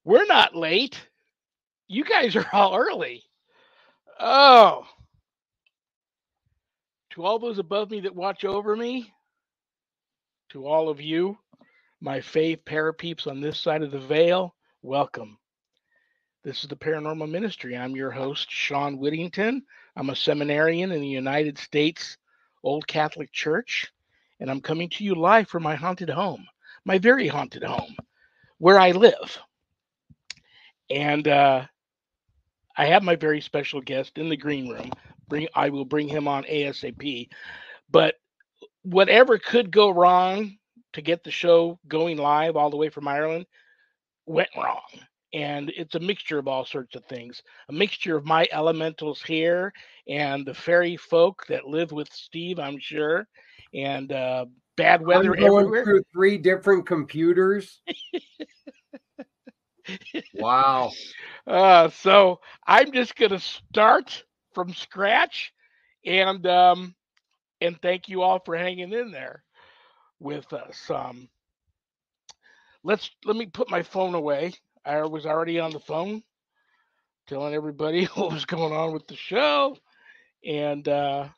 We're not late. You guys are all early. Oh, to all those above me that watch over me, to all of you, my faith parapeeps on this side of the veil, welcome. This is the Paranormal Ministry. I'm your host, Shawn Whittington. I'm a seminarian in the United States Old Catholic Church, and I'm coming to you live from my haunted home, my very haunted home, where I live. And I have my very special guest in the green room. I will bring him on ASAP. But whatever could go wrong to get the show going live all the way from Ireland went wrong. And it's a mixture of all sorts of things. A mixture of my elementals here and the fairy folk that live with Steve, I'm sure, and bad weather I'm going everywhere. through 3 different computers. Wow. So I'm just going to start from scratch, and thank you all for hanging in there with us. Let me put my phone away. I was already on the phone telling everybody what was going on with the show, and I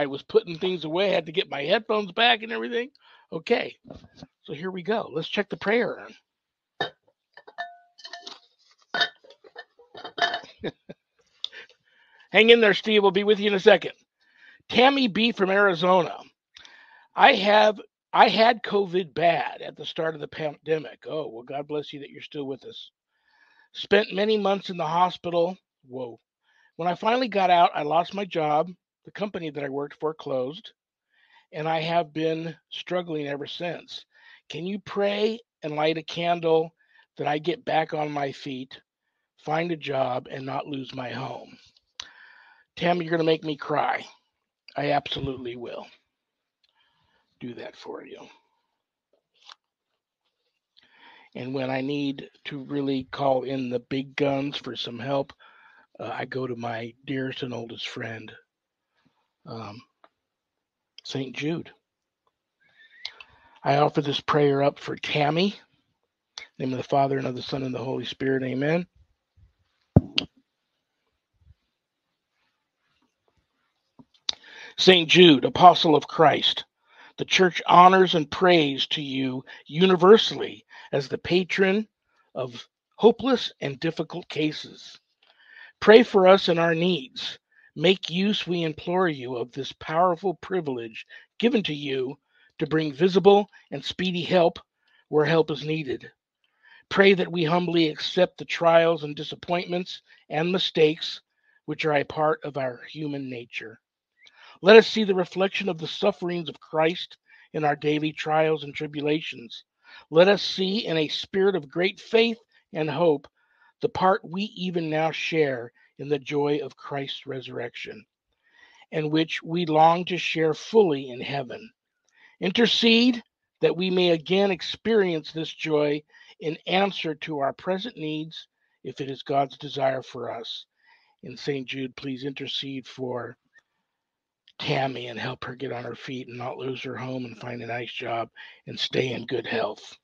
was putting things away. I had to get my headphones back and everything. Okay, so here we go. Let's check the prayer. Hang in there, Steve. We'll be with you in a second. Tammy B from Arizona. I had COVID bad at the start of the pandemic. Oh, well, God bless you that you're still with us. Spent many months in the hospital. Whoa. When I finally got out, I lost my job. The company that I worked for closed, and I have been struggling ever since. Can you pray and light a candle that I get back on my feet, find a job, and not lose my home? Tammy, you're going to make me cry. I absolutely will do that for you. And when I need to really call in the big guns for some help, I go to my dearest and oldest friend, St. Jude. I offer this prayer up for Tammy. In the name of the Father, and of the Son, and the Holy Spirit. Amen. St. Jude, Apostle of Christ, the Church honors and prays to you universally as the patron of hopeless and difficult cases. Pray for us in our needs. Make use, we implore you, of this powerful privilege given to you to bring visible and speedy help where help is needed. Pray that we humbly accept the trials and disappointments and mistakes which are a part of our human nature. Let us see the reflection of the sufferings of Christ in our daily trials and tribulations. Let us see in a spirit of great faith and hope the part we even now share in the joy of Christ's resurrection, and which we long to share fully in heaven. Intercede that we may again experience this joy in answer to our present needs, if it is God's desire for us. And St. Jude, please intercede for Tammy and help her get on her feet and not lose her home and find a nice job and stay in good health.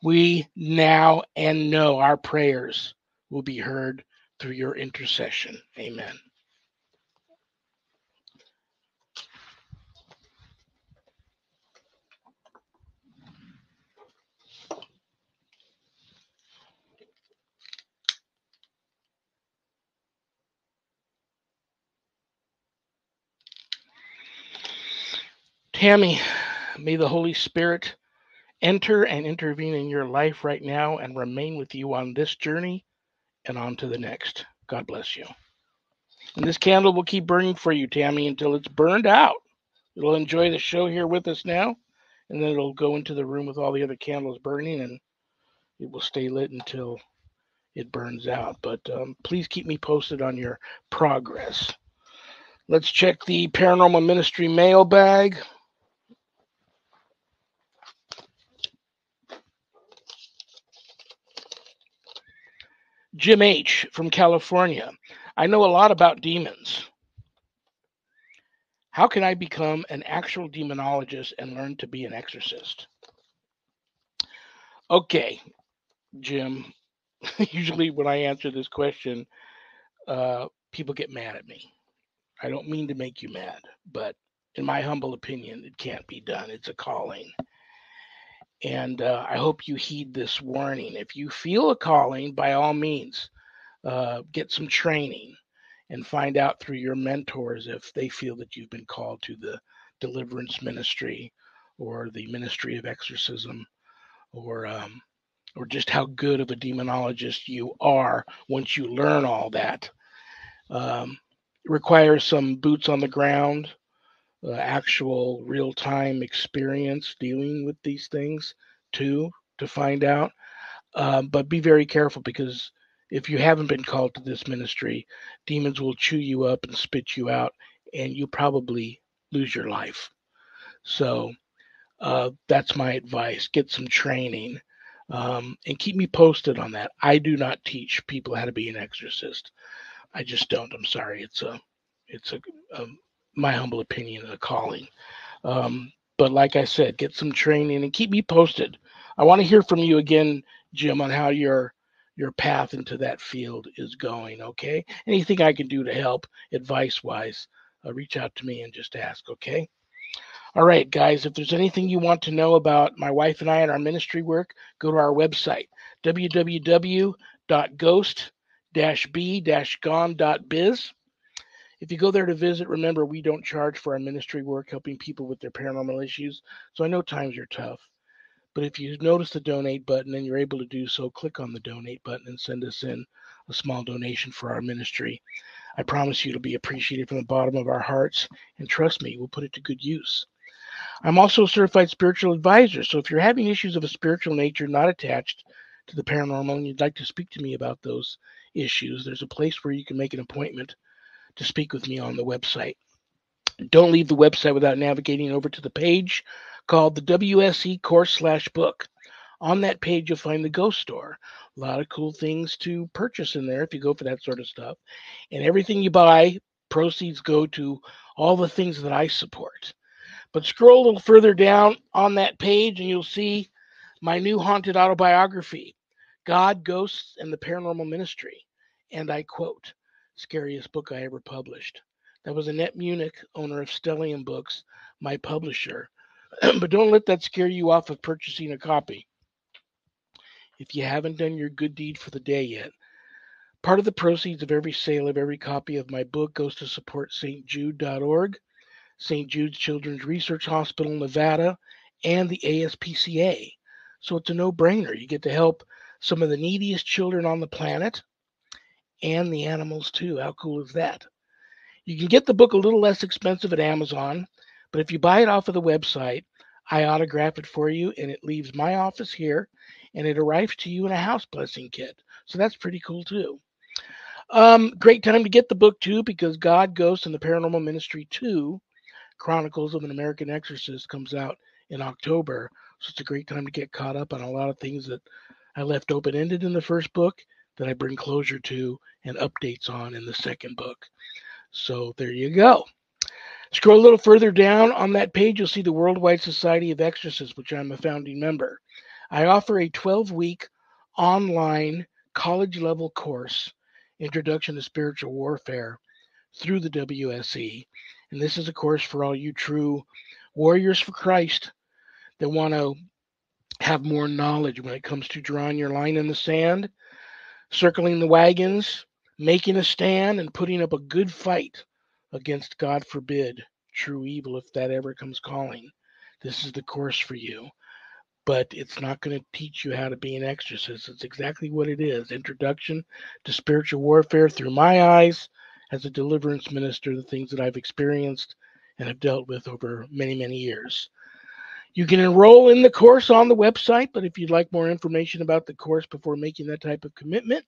We now and know our prayers will be heard through your intercession. Amen. Tammy, may the Holy Spirit enter and intervene in your life right now and remain with you on this journey and on to the next. God bless you. And this candle will keep burning for you, Tammy, until it's burned out. It'll enjoy the show here with us now, and then it'll go into the room with all the other candles burning, and it will stay lit until it burns out. But please keep me posted on your progress. Let's check the Paranormal Ministry mailbag. Jim H. from California. I know a lot about demons. How can I become an actual demonologist and learn to be an exorcist? Okay, Jim. Usually when I answer this question, people get mad at me. I don't mean to make you mad, but in my humble opinion, it can't be done. It's a calling. And I hope you heed this warning. If you feel a calling, by all means, get some training and find out through your mentors if they feel that you've been called to the deliverance ministry or the ministry of exorcism, or um, or just how good of a demonologist you are once you learn all that. Um, it requires some boots on the ground, actual real time experience dealing with these things too, to find out. But be very careful, because if you haven't been called to this ministry, demons will chew you up and spit you out, and you probably lose your life. So that's my advice. Get some training, and keep me posted on that. I do not teach people how to be an exorcist. I just don't. I'm sorry. It's my humble opinion, a calling. But like I said, get some training and keep me posted. I want to hear from you again, Jim, on how your path into that field is going. Okay, anything I can do to help, advice wise, reach out to me and just ask. Okay. All right, guys. If there's anything you want to know about my wife and I and our ministry work, go to our website, www.ghost-b-gone.biz. If you go there to visit, remember, we don't charge for our ministry work helping people with their paranormal issues. So I know times are tough. But if you notice the donate button and you're able to do so, click on the donate button and send us in a small donation for our ministry. I promise you it'll be appreciated from the bottom of our hearts. And trust me, we'll put it to good use. I'm also a certified spiritual advisor. So if you're having issues of a spiritual nature not attached to the paranormal and you'd like to speak to me about those issues, there's a place where you can make an appointment to speak with me on the website. Don't leave the website without navigating over to the page called the WSE course/book. On that page, you'll find the Ghost Store. A lot of cool things to purchase in there if you go for that sort of stuff. And everything you buy, proceeds go to all the things that I support. But scroll a little further down on that page and you'll see my new haunted autobiography, God, Ghosts, and the Paranormal Ministry. And I quote, scariest book I ever published. That was Annette Munich, owner of Stellium Books, my publisher. But don't let that scare you off of purchasing a copy if you haven't done your good deed for the day yet. Part of the proceeds of every sale of every copy of my book goes to support stjude.org, St. Jude's Children's Research Hospital, Nevada, and the ASPCA. So it's a no-brainer. You get to help some of the neediest children on the planet and the animals too. How cool is that? You can get the book a little less expensive at Amazon, but if you buy it off of the website, I autograph it for you and it leaves my office here and it arrives to you in a house blessing kit. So that's pretty cool too. Great time to get the book too, because God, Ghost, and the Paranormal Ministry 2, Chronicles of an American Exorcist, comes out in October. So it's a great time to get caught up on a lot of things that I left open ended in the first book that I bring closure to and updates on in the second book. So there you go. Scroll a little further down on that page, you'll see the Worldwide Society of Exorcists, which I'm a founding member. I offer a 12-week online college level course, Introduction to Spiritual Warfare, through the WSE. And this is a course for all you true warriors for Christ that want to have more knowledge when it comes to drawing your line in the sand, circling the wagons, making a stand, and putting up a good fight against, God forbid, true evil if that ever comes calling. This is the course for you. But it's not going to teach you how to be an exorcist. It's exactly what it is: Introduction to Spiritual Warfare through my eyes as a deliverance minister, the things that I've experienced and have dealt with over many, many years. You can enroll in the course on the website, but if you'd like more information about the course before making that type of commitment,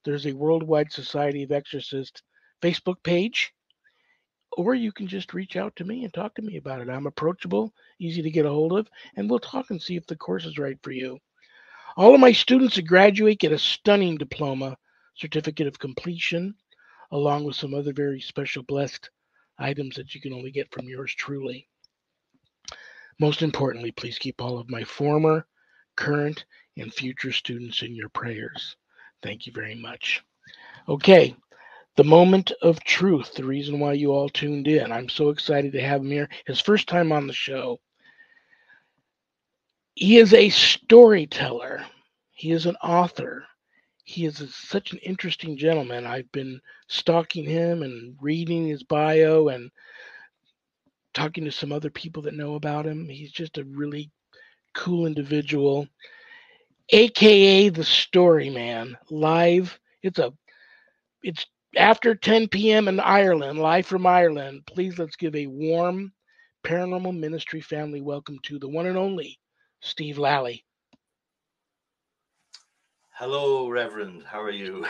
there's a Worldwide Society of Exorcists Facebook page, or you can just reach out to me and talk to me about it. I'm approachable, easy to get a hold of, and we'll talk and see if the course is right for you. All of my students that graduate get a stunning diploma, certificate of completion, along with some other very special blessed items that you can only get from yours truly. Most importantly, please keep all of my former, current, and future students in your prayers. Thank you very much. Okay, the moment of truth, the reason why you all tuned in. I'm so excited to have him here. His first time on the show. He is a storyteller, he is an author. He is such an interesting gentleman. I've been stalking him and reading his bio and talking to some other people that know about him. He's just a really cool individual, aka the Story Man. Live. It's after 10 p.m. in Ireland, live from Ireland. Please let's give a warm paranormal ministry family welcome to the one and only Steve Lally. Hello, Reverend. How are you?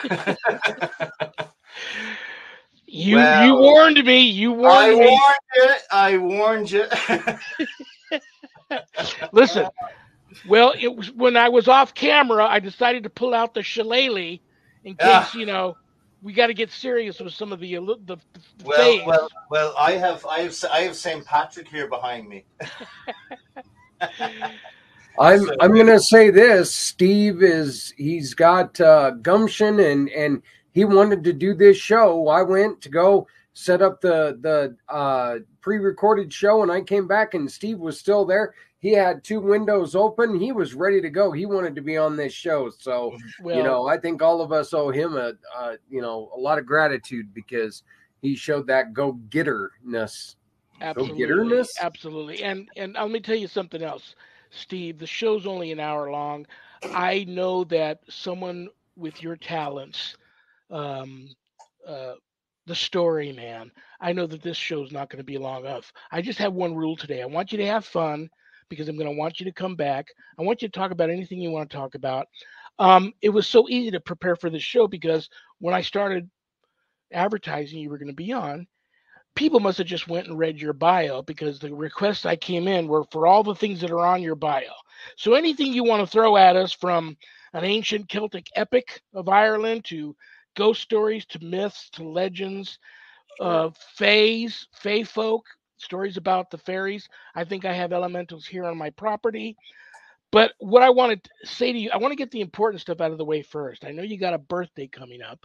You warned me. You warned me. I warned you. Listen, well, it was when I was off camera, I decided to pull out the shillelagh in case, we got to get serious with some of the faves. Well, I have St. Patrick here behind me. I'm gonna say this. Steve he's got gumption and he wanted to do this show. I went to go set up the pre-recorded show, and I came back and Steve was still there. He had 2 windows open. He was ready to go. He wanted to be on this show. So I think all of us owe him a lot of gratitude because he showed that go-getterness. Absolutely. And let me tell you something else, Steve. The show's only an hour long. I know that someone with your talents, the Story Man, I know that this show's not going to be long enough. I just have one rule today. I want you to have fun because I'm going to want you to come back. I want you to talk about anything you want to talk about. It was so easy to prepare for this show because when I started advertising you were going to be on, people must have just went and read your bio because the requests I came in were for all the things that are on your bio. So anything you want to throw at us, from an ancient Celtic epic of Ireland to ghost stories to myths to legends, fae folk, stories about the fairies. I think I have elementals here on my property. But what I want to say to you, I want to get the important stuff out of the way first. I know you got a birthday coming up.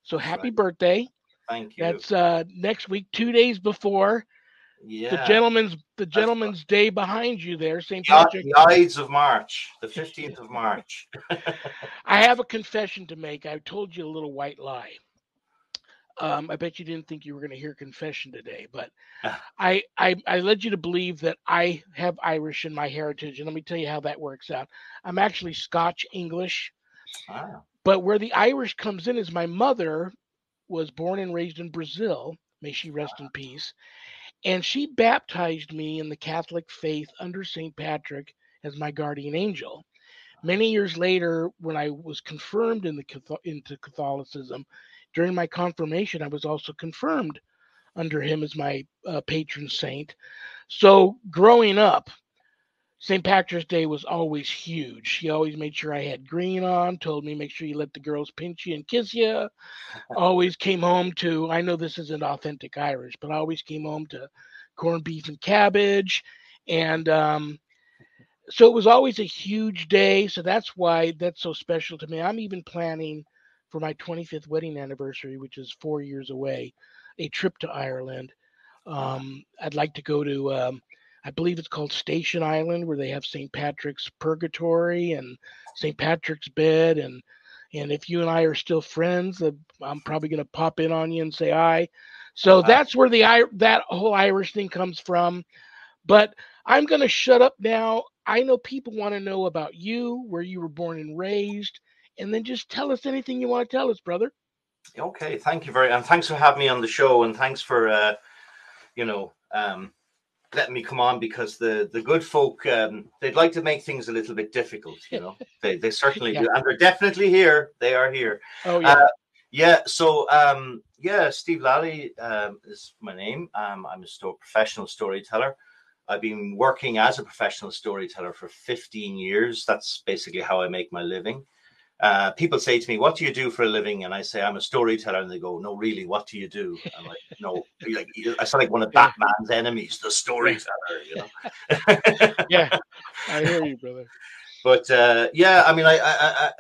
So happy birthday. Thank you. That's next week, 2 days before. Yeah. The gentleman's day behind you there, St. Patrick. The Ides of March, the 15th of March. I have a confession to make. I told you a little white lie. I bet you didn't think you were going to hear confession today, but I led you to believe that I have Irish in my heritage, and let me tell you how that works out. I'm actually Scotch English, but where the Irish comes in is my mother was born and raised in Brazil. May she rest in peace. And she baptized me in the Catholic faith under St. Patrick as my guardian angel. Many years later, when I was confirmed into Catholicism, during my confirmation, I was also confirmed under him as my patron saint. So growing up, St. Patrick's Day was always huge. He always made sure I had green on, told me make sure you let the girls pinch you and kiss you. Always came home to, I know this isn't authentic Irish, but I always came home to corned beef and cabbage. And so it was always a huge day. So that's why that's so special to me. I'm even planning for my 25th wedding anniversary, which is 4 years away, a trip to Ireland. I'd like to go to, I believe it's called Station Island, where they have St. Patrick's Purgatory and St. Patrick's Bed. And if you and I are still friends, I'm probably going to pop in on you and say hi. So that's where that whole Irish thing comes from. But I'm going to shut up now. I know people want to know about you, where you were born and raised, and then just tell us anything you want to tell us, brother. Okay, thank you and thanks for having me on the show, and thanks for letting me come on, because the good folk, they'd like to make things a little bit difficult, they certainly do, and they're definitely here. They are here. Oh yeah. So Steve Lally is my name. I'm a professional storyteller. I've been working as a professional storyteller for 15 years. That's basically how I make my living. people say to me, "What do you do for a living?" And I say, "I'm a storyteller." And they go, "No, really, what do you do?" I'm like, "No, like I sound like one of Batman's enemies, the storyteller." You know. Yeah, I hear you, brother. But yeah, I mean, I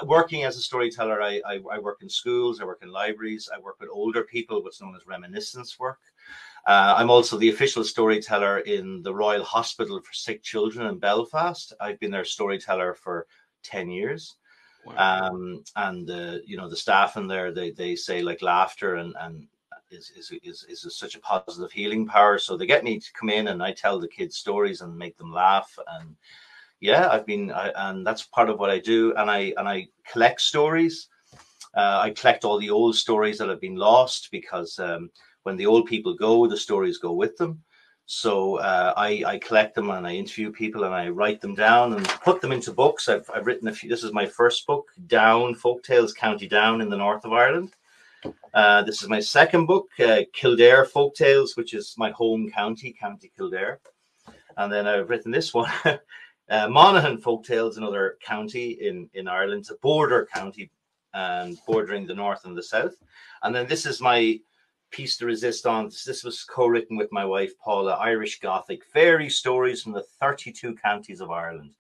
working as a storyteller, I work in schools, I work in libraries, I work with older people, what's known as reminiscence work. I'm also the official storyteller in the Royal Hospital for Sick Children in Belfast. I've been their storyteller for 10 years. Wow. And you know, the staff in there, they say like laughter and is such a positive healing power. So they get me to come in and I tell the kids stories and make them laugh. And yeah, and that's part of what I do. And I collect stories. I collect all the old stories that have been lost because when the old people go, the stories go with them. So I collect them and I interview people and I write them down and put them into books. I've written a few. This is my first book, Down, Folktales, County Down in the north of Ireland. This is my second book, Kildare Folktales, which is my home county, County Kildare. And then I've written this one, Monaghan Folktales, another county in Ireland. It's a border county and bordering the north and the south. And then this is my piece de resistance. This was co-written with my wife, Paula, Irish Gothic, fairy stories from the 32 counties of Ireland.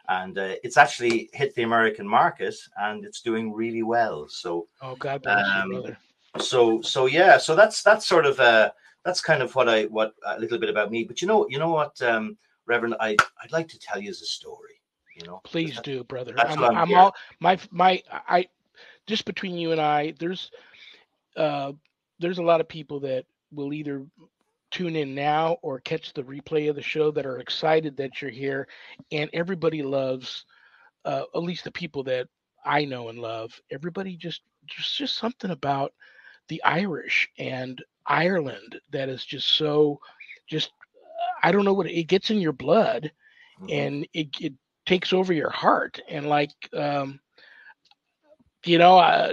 And it's actually hit the American market and it's doing really well. So, oh, God bless you, brother. So yeah, so that's sort of that's kind of what a little bit about me. But you know what, Reverend, I'd like to tell you as a story. You know, Please do, brother. that's what I'm I'm here. all I just between you and I. There's a lot of people that will either tune in now or catch the replay of the show that are excited that you're here, and everybody loves, at least the people that I know and love. Everybody just something about the Irish and Ireland that is just so just I don't know what it gets in your blood and it takes over your heart and like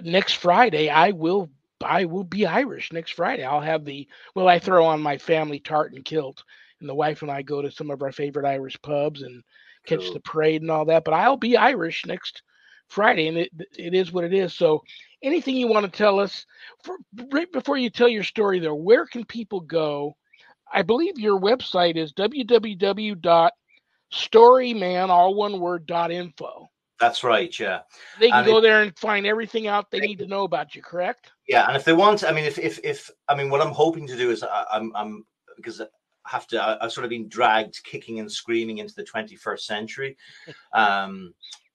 next Friday I will be Irish next Friday. I'll have I throw on my family tartan kilt and the wife and I go to some of our favorite Irish pubs and catch the parade and all that, but I'll be Irish next Friday and it is what it is. So anything you want to tell us right before you tell your story though, where can people go? I believe your website is www.storyman all one word.info. That's right, yeah. They can go there and find everything out they need to know about you, correct? Yeah, and if they want, I mean, if I mean, what I'm hoping to do is I'm because I've sort of been dragged kicking and screaming into the 21st century, and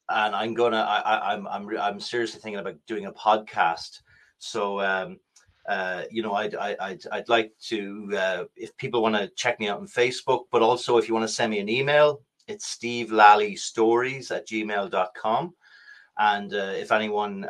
I'm seriously thinking about doing a podcast. So I'd like to if people want to check me out on Facebook, but also if you want to send me an email, it's stevelalleystories@gmail.com. And if anyone,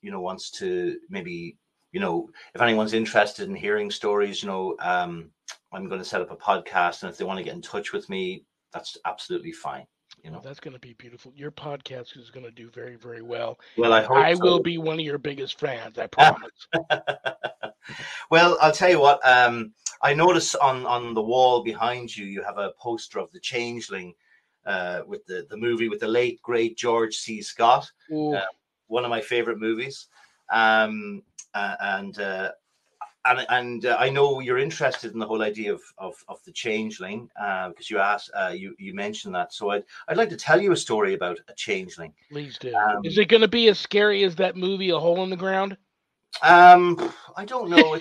wants to maybe, if anyone's interested in hearing stories, I'm going to set up a podcast. And if they want to get in touch with me, that's absolutely fine. Well, that's going to be beautiful. Your podcast is going to do very, very well. Well, I hope I so. will be one of your biggest fans. I promise. Well, I'll tell you what. I notice on the wall behind you, you have a poster of The Changeling. With the movie with the late great George C. Scott, one of my favorite movies, and I know you're interested in the whole idea of the changeling because you asked you mentioned that. So I'd like to tell you a story about a changeling. Please do. Is it going to be as scary as that movie, A Hole in the Ground? I don't know.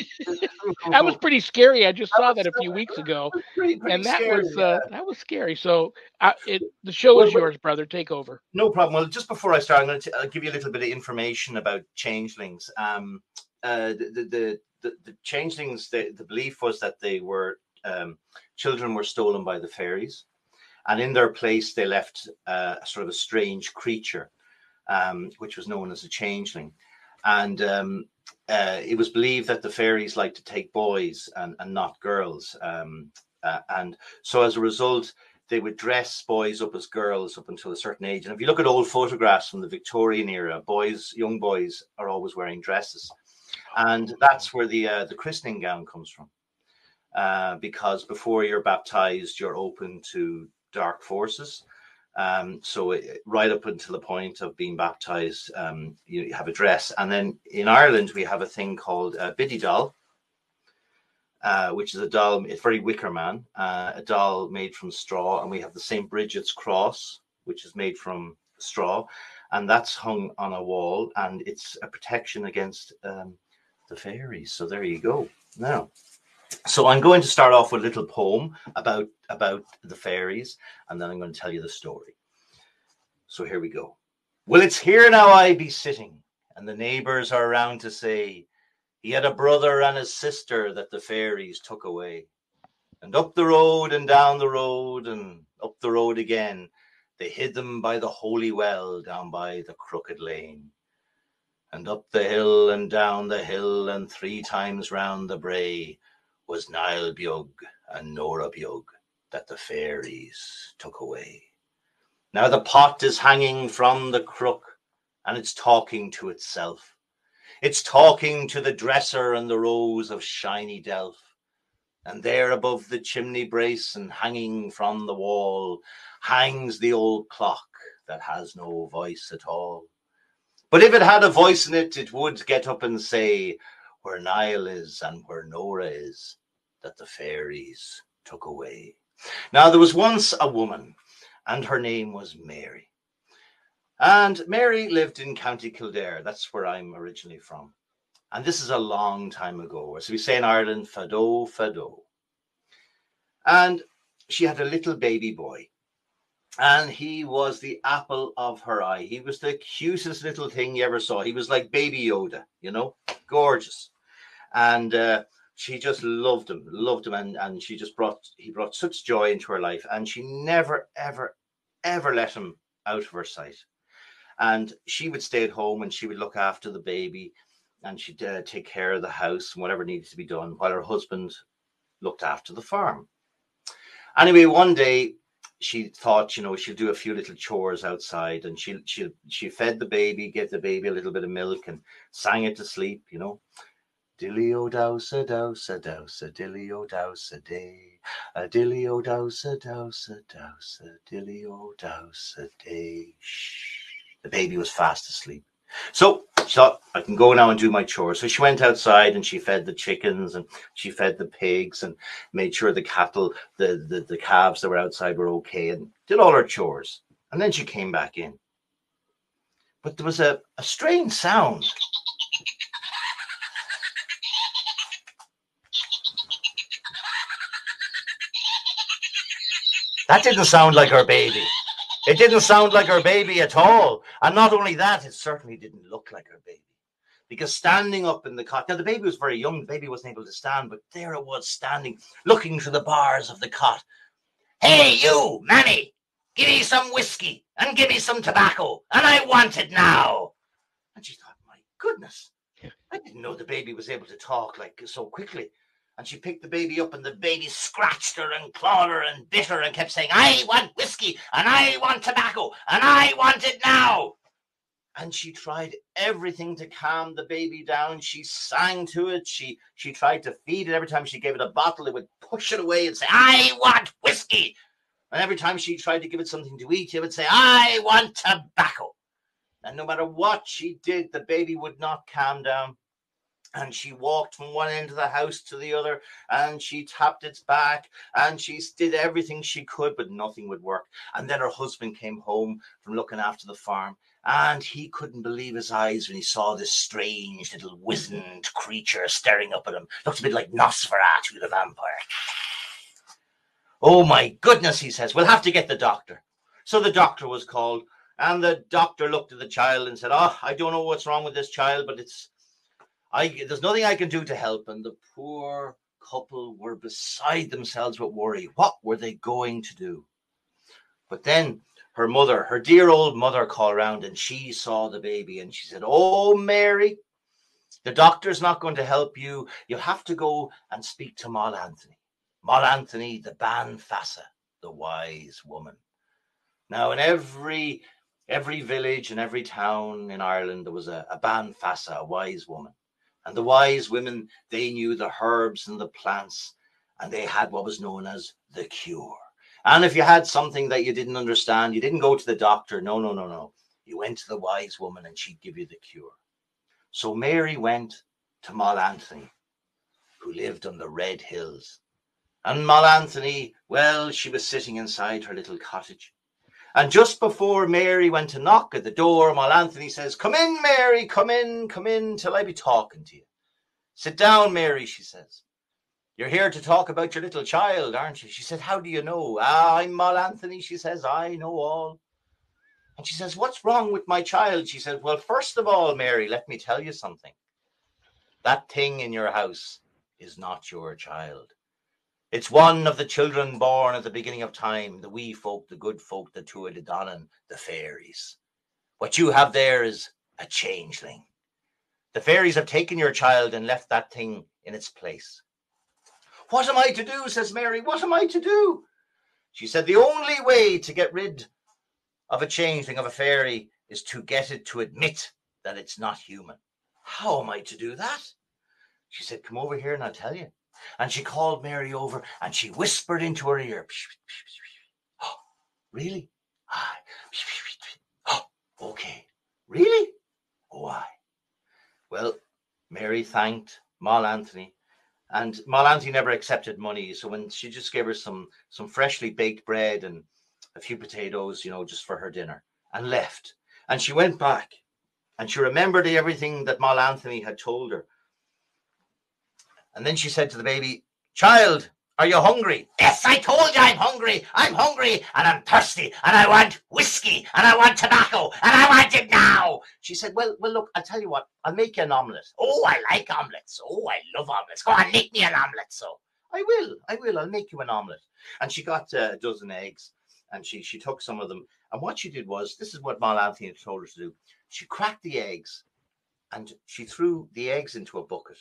That was pretty scary. I just saw that a few weeks ago, pretty and that scary, that was scary. So the show is yours, brother. Take over. No problem. Well, just before I start, I'm going to give you a little bit of information about changelings. The changelings, the belief was that they were children were stolen by the fairies, and in their place they left sort of a strange creature, which was known as a changeling. And it was believed that the fairies like to take boys and not girls. And so as a result, they would dress boys up as girls up until a certain age. And if you look at old photographs from the Victorian era, young boys are always wearing dresses. And that's where the christening gown comes from. Because before you're baptized, you're open to dark forces. Right up until the point of being baptized, you have a dress. And then in Ireland, we have a thing called a biddy doll, which is a doll, it's very Wicker Man, a doll made from straw. And we have the St. Bridget's cross, which is made from straw. And that's hung on a wall, and it's a protection against the fairies. So there you go. Now, so I'm going to start off with a little poem about the fairies, and then I'm going to tell you the story. So here we go. Well, it's here now I be sitting, and the neighbors are around to say, he had a brother and a sister that the fairies took away. And up the road and down the road and up the road again, they hid them by the holy well down by the crooked lane. And up the hill and down the hill and 3 times round the brae was Niall Beug and Nora Beug that the fairies took away. Now the pot is hanging from the crook, and it's talking to itself. It's talking to the dresser and the rows of shiny delf. And there above the chimney brace and hanging from the wall hangs the old clock that has no voice at all. But if it had a voice in it, it would get up and say, where Niall is and where Nora is, that the fairies took away. Now there was once a woman, and her name was Mary. And Mary lived in County Kildare. That's where I'm originally from. And this is a long time ago. As we say in Ireland, fado, fado. And she had a little baby boy. And he was the apple of her eye. He was the cutest little thing you ever saw. He was like Baby Yoda, you know, gorgeous. And she just loved him. And he brought such joy into her life. And she never, ever, ever let him out of her sight. And she would stay at home and she would look after the baby, and she'd take care of the house and whatever needed to be done while her husband looked after the farm. Anyway, one day she thought, you know, she'll do a few little chores outside, and she fed the baby, gave the baby a little bit of milk and sang it to sleep, you know. Dilly-o dowsa dowsa dowsa, dilly-o dowsa day, a dilly-o dowsa dowsa dowsa, dilly-o dowsa day. Shh. The baby was fast asleep. So she thought, I can go now and do my chores. So she went outside and she fed the chickens and she fed the pigs and made sure the cattle, the calves that were outside were okay, and did all her chores. And then she came back in. But there was a strange sound. That didn't sound like her baby. It didn't sound like her baby at all. And not only that, it certainly didn't look like her baby. Because standing up in the cot, now the baby was very young, the baby wasn't able to stand, but there it was standing, looking through the bars of the cot. Hey, you, Mammy, give me some whiskey and give me some tobacco, and I want it now. And she thought, my goodness, I didn't know the baby was able to talk like so quickly. And she picked the baby up, and the baby scratched her and clawed her and bit her and kept saying, I want whiskey and I want tobacco and I want it now. And she tried everything to calm the baby down. She sang to it. She tried to feed it. Every time she gave it a bottle, it would push it away and say, I want whiskey. And every time she tried to give it something to eat, it would say, I want tobacco. And no matter what she did, the baby would not calm down. And she walked from one end of the house to the other, and she tapped its back, and she did everything she could, but nothing would work. And then her husband came home from looking after the farm, and he couldn't believe his eyes when he saw this strange little wizened creature staring up at him. Looked a bit like Nosferatu, the vampire. Oh my goodness, he says, we'll have to get the doctor. So the doctor was called, and the doctor looked at the child and said, oh, I don't know what's wrong with this child, but there's nothing I can do to help. And the poor couple were beside themselves with worry. What were they going to do? But then her mother, her dear old mother, called around, and she saw the baby, and she said, oh, Mary, the doctor's not going to help you. You'll have to go and speak to Moll Anthony. Moll Anthony, the Ban Fassa, the wise woman. Now, in every village and every town in Ireland, there was a Ban Fassa, a wise woman. And the wise women, they knew the herbs and the plants, and they had what was known as the cure. And if you had something that you didn't understand, you didn't go to the doctor. No. You went to the wise woman and she'd give you the cure. So Mary went to Mal Anthony, who lived on the Red Hills. And Mal Anthony, well, she was sitting inside her little cottage. And just before Mary went to knock at the door, Mal Anthony says, "Come in, Mary, come in, till I be talking to you." "Sit down, Mary," she says. "You're here to talk about your little child, aren't you?" She said, "How do you know?" "I'm Mal Anthony," she says. "I know all." And she says, "What's wrong with my child?" She said, "Well, first of all, Mary, let me tell you something. That thing in your house is not your child. It's one of the children born at the beginning of time, the wee folk, the good folk, the Tuatha Dé Danann, the fairies. What you have there is a changeling. The fairies have taken your child and left that thing in its place." "What am I to do?" says Mary. "What am I to do?" She said, "The only way to get rid of a changeling, of a fairy, is to get it to admit that it's not human." "How am I to do that?" She said, "Come over here and I'll tell you." And she called Mary over and she whispered into her ear. "Oh, really? Aye. Oh, okay. Really? Oh, aye." Well, Mary thanked Mal Anthony, and Mal Anthony never accepted money. So when she just gave her some freshly baked bread and a few potatoes, just for her dinner, and left. And she went back and she remembered everything that Mal Anthony had told her. And then she said to the baby, "Child, are you hungry?" "Yes, I told you I'm hungry. I'm hungry and I'm thirsty and I want whiskey and I want tobacco and I want it now." She said, well, look, I'll tell you what, I'll make you an omelette. "Oh, I like omelets. Oh, I love omelets. Go on, make me an omelette." "So I will. I'll make you an omelette." And she got a dozen eggs and she took some of them. And what she did was, this is what Mal Anthony told her to do. She cracked the eggs and she threw the eggs into a bucket.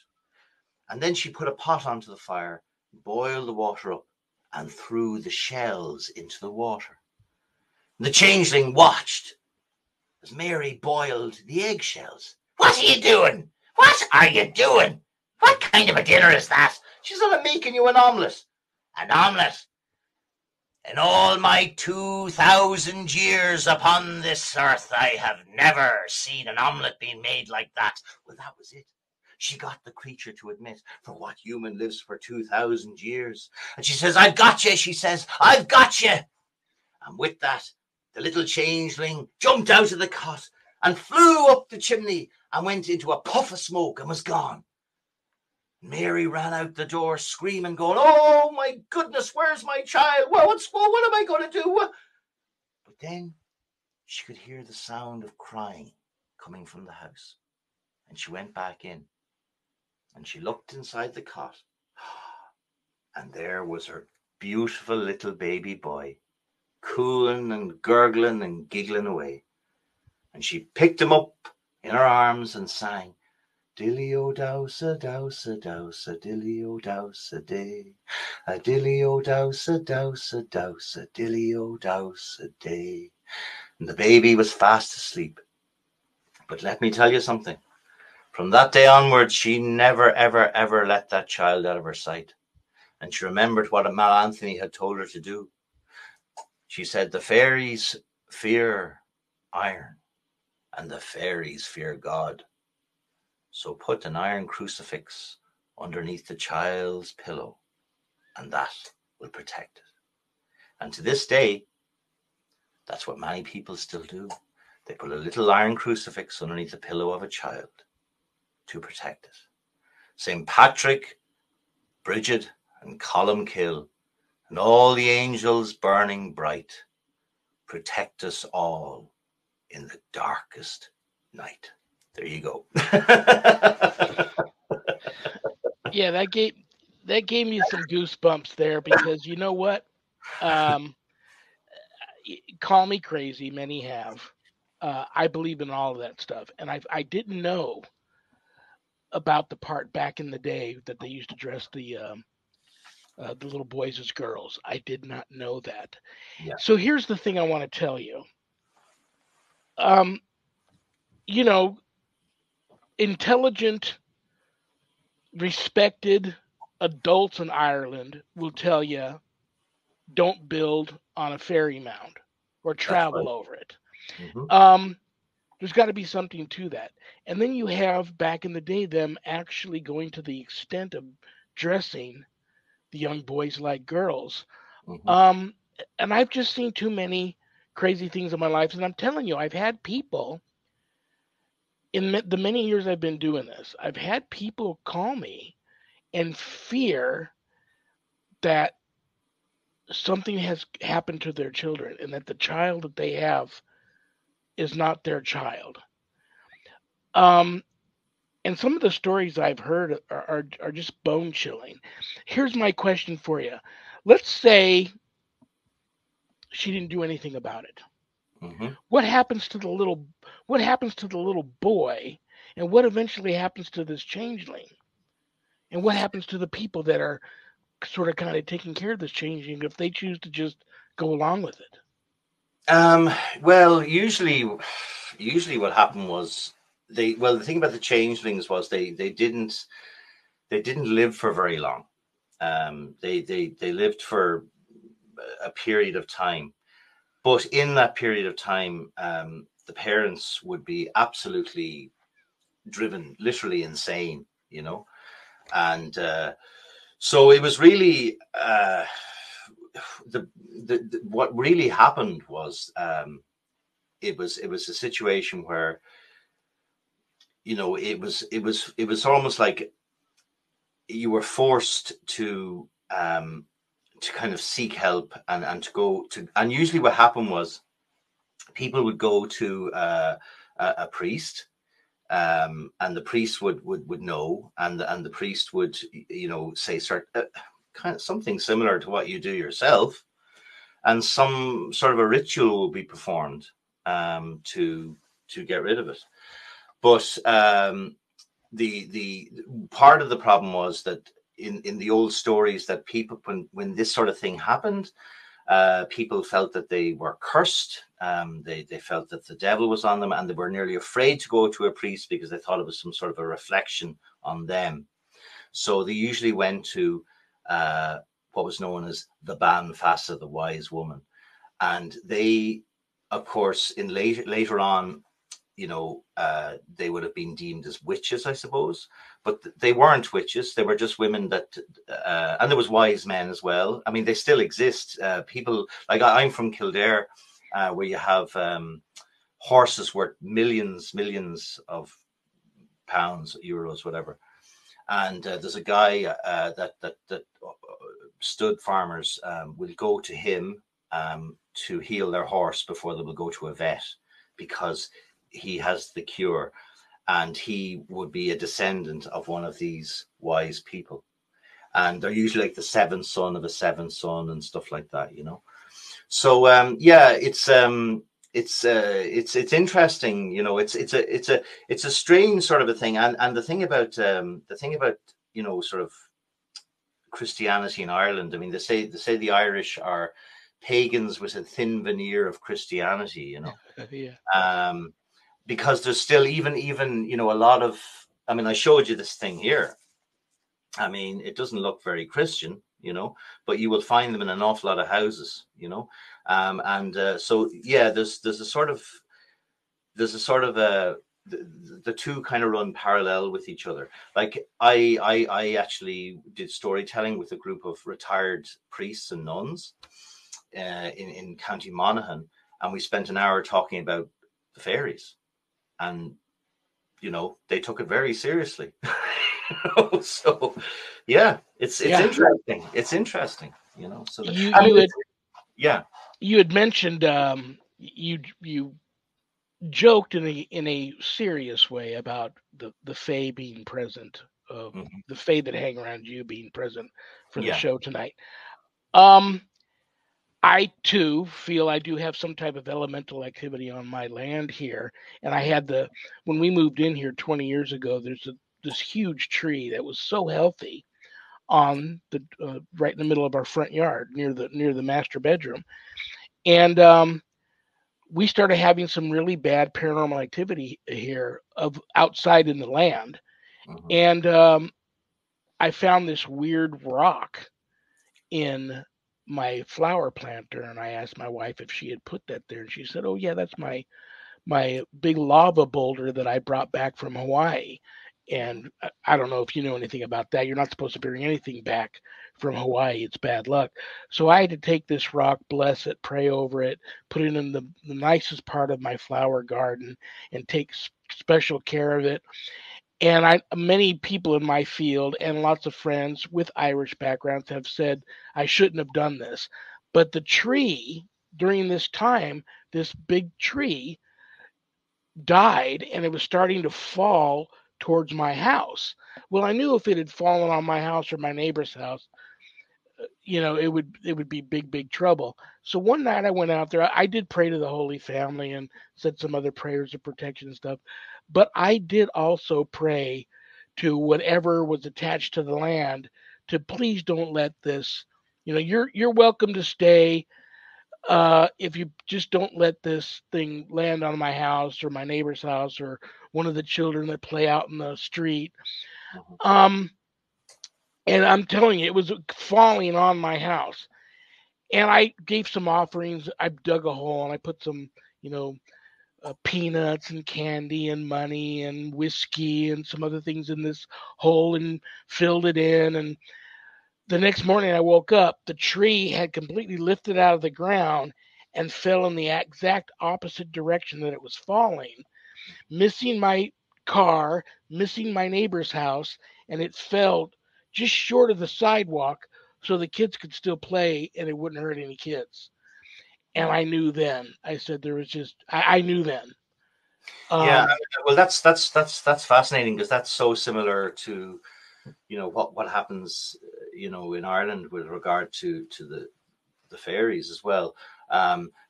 And then she put a pot onto the fire, boiled the water up, and threw the shells into the water. The changeling watched as Mary boiled the eggshells. "What are you doing? What are you doing? What kind of a dinner is that?" She said, "I'm making you an omelette." "An omelette? In all my 2,000 years upon this earth, I have never seen an omelette being made like that." Well, that was it. She got the creature to admit, for what human lives for 2,000 years? And she says, "I've got you," she says, "I've got you." And with that, the little changeling jumped out of the cot and flew up the chimney and went into a puff of smoke and was gone. Mary ran out the door screaming, going, "Oh my goodness, where's my child? Well, what am I going to do?" But then she could hear the sound of crying coming from the house. And she went back in. And she looked inside the cot, and there was her beautiful little baby boy, cooing and gurgling and giggling away. And she picked him up in her arms and sang, "Dilly-o-dowsa, dowsa, dowsa, dilly-o-dowsa day. A dilly-o-dowsa, dowsa, dowsa, dilly-o-dowsa day." And the baby was fast asleep. But let me tell you something. From that day onwards, she never, ever, ever let that child out of her sight. And she remembered what Mal Anthony had told her to do. She said, "The fairies fear iron, and the fairies fear God. So put an iron crucifix underneath the child's pillow, and that will protect it." And to this day, that's what many people still do. They put a little iron crucifix underneath the pillow of a child to protect it. St. Patrick, Bridget, and Columkill, and all the angels burning bright, protect us all in the darkest night. There you go. Yeah, that gave me some goosebumps there, because you know what? Um, call me crazy, many have. I believe in all of that stuff, and I didn't know about the part back in the day that they used to dress the little boys as girls. I did not know that. Yeah. So here's the thing I want to tell you. Um, you know, intelligent, respected adults in Ireland will tell you don't build on a fairy mound or That's travel right. over it. Hmm. There's got to be something to that. And then you have back in the day them actually going to the extent of dressing the young boys like girls. Hmm. Um, and I've just seen too many crazy things in my life. And I'm telling you, I've had people in the many years I've been doing this, I've had people call me and fear that something has happened to their children and that the child that they have is not their child. Um, and some of the stories I've heard are just bone chilling. Here's my question for you. Let's say she didn't do anything about it. Hmm. What happens to the little what happens to the little boy, and what eventually happens to this changeling? And what happens to the people that are sort of kind of taking care of this changeling if they choose to just go along with it? Um, well, usually what happened was the thing about the changelings was they didn't live for very long. They lived for a period of time, but in that period of time, the parents would be absolutely driven, literally insane, and so it was really the what really happened was it was a situation where it was almost like you were forced to kind of seek help and to go to, and usually what happened was people would go to a priest, and the priest would know, and the priest would say start kind of something similar to what you do yourself, and some sort of a ritual will be performed to get rid of it. But the part of the problem was that in the old stories that people when this sort of thing happened, people felt that they were cursed. They felt that the devil was on them, and they were nearly afraid to go to a priest because they thought it was some sort of a reflection on them. So they usually went to what was known as the Ban Fasa, the wise woman, and they, of course, in later on, they would have been deemed as witches, I suppose, but they weren't witches. They were just women that, and there was wise men as well. I mean, they still exist. People like I'm from Kildare, where you have horses worth millions of pounds, euros, whatever. And there's a guy that stud farmers will go to him to heal their horse before they will go to a vet, because he has the cure, and he would be a descendant of one of these wise people, and they're usually like the seventh son of a seventh son and stuff like that. So yeah, it's interesting. It's a strange sort of a thing, and the thing about sort of Christianity in Ireland. I mean, they say the Irish are pagans with a thin veneer of Christianity. Yeah. Um, because there's still even a lot of, I mean, I showed you this thing here. I mean, it doesn't look very Christian, but you will find them in an awful lot of houses. And so yeah, there's a sort of the two kind of run parallel with each other. Like I actually did storytelling with a group of retired priests and nuns in County Monaghan, and we spent an hour talking about the fairies, and they took it very seriously. So yeah, it's Yeah. interesting. It's interesting. So You I mean, you had yeah. you had mentioned you joked in a serious way about the fae being present, Mhm. the fae that hang around you being present for the Yeah. show tonight. Um, I too feel I do have some type of elemental activity on my land here, and I had when we moved in here 20 years ago. There's this huge tree that was so healthy on the right in the middle of our front yard near the master bedroom, and we started having some really bad paranormal activity here of outside in the land, Mhm. and I found this weird rock in my flower planter, and I asked my wife if she had put that there, and she said, "Oh yeah, that's my big lava boulder that I brought back from Hawaii." And I don't know if you know anything about that. You're not supposed to bring anything back from Hawaii. It's bad luck. So I had to take this rock, bless it, pray over it, put it in the nicest part of my flower garden, and take special care of it. And many people in my field and lots of friends with Irish backgrounds have said I shouldn't have done this. But the tree during this time, this big tree died and it was starting to fall towards my house. Well, I knew if it had fallen on my house or my neighbor's house, it would be big trouble. So one night I went out there. I did pray to the Holy Family and said some other prayers of protection and stuff. But I did also pray to whatever was attached to the land to please don't let this. You're welcome to stay, if you just don't let this thing land on my house or my neighbor's house or one of the children that play out in the street. Um, and I'm telling you, it was falling on my house. And I gave some offerings. I dug a hole and I put some, peanuts and candy and money and whiskey and some other things in this hole and filled it in. And the next morning I woke up, the tree had completely lifted out of the ground and fell in the exact opposite direction that it was falling, missing my car, missing my neighbor's house, and it fell just short of the sidewalk so the kids could still play and it wouldn't hurt any kids. And I knew then. I said there was just I knew then. Yeah, well, that's fascinating because that's so similar to what happens in Ireland with regard to the fairies as well.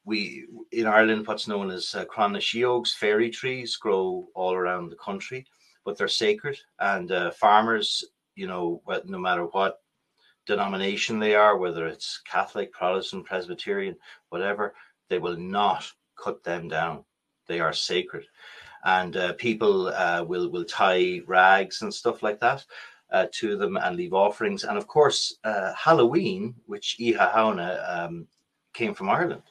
We in Ireland, what's known as Cronasheogs, fairy trees grow all around the country, but they're sacred, and farmers, no matter what denomination they are, whether it's Catholic, Protestant, Presbyterian, whatever, they will not cut them down. They are sacred, and people will tie rags and stuff like that to them and leave offerings. And of course, Halloween, which Iha Hauna came from Ireland,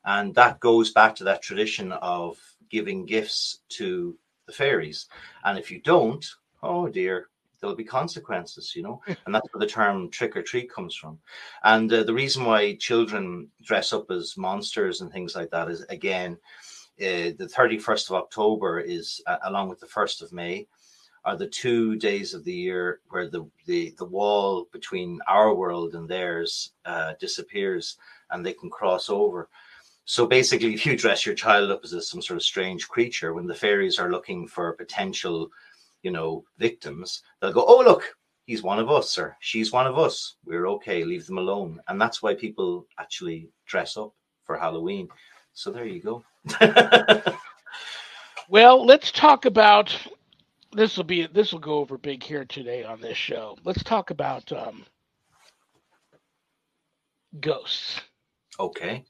and that goes back to that tradition of giving gifts to the fairies. And if you don't, oh dear, there'll be consequences, and that's where the term trick or treat comes from. And the reason why children dress up as monsters and things like that is, again, the 31st of October is, along with the 1st of May, are the 2 days of the year where the wall between our world and theirs disappears and they can cross over. So basically, if you dress your child up as some sort of strange creature, when the fairies are looking for potential, victims, they'll go, "Oh, look, he's one of us, or she's one of us. We're okay, leave them alone." And that's why people actually dress up for Halloween. So there you go. Well, let's talk about this will go over big here today on this show. Let's talk about ghosts. Okay.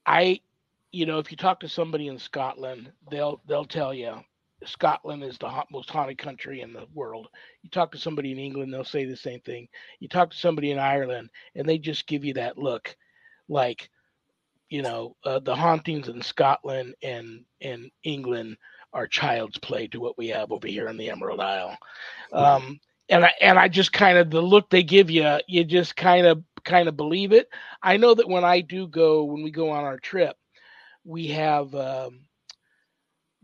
If you talk to somebody in Scotland, they'll tell you Scotland is the most haunted country in the world. You talk to somebody in England, they'll say the same thing. You talk to somebody in Ireland, and they just give you that look, like the hauntings in Scotland and England are child's play to what we have over here in the Emerald Isle. And I just kind of, the look they give you, you just kind of believe it. I know that when we go on our trip, we have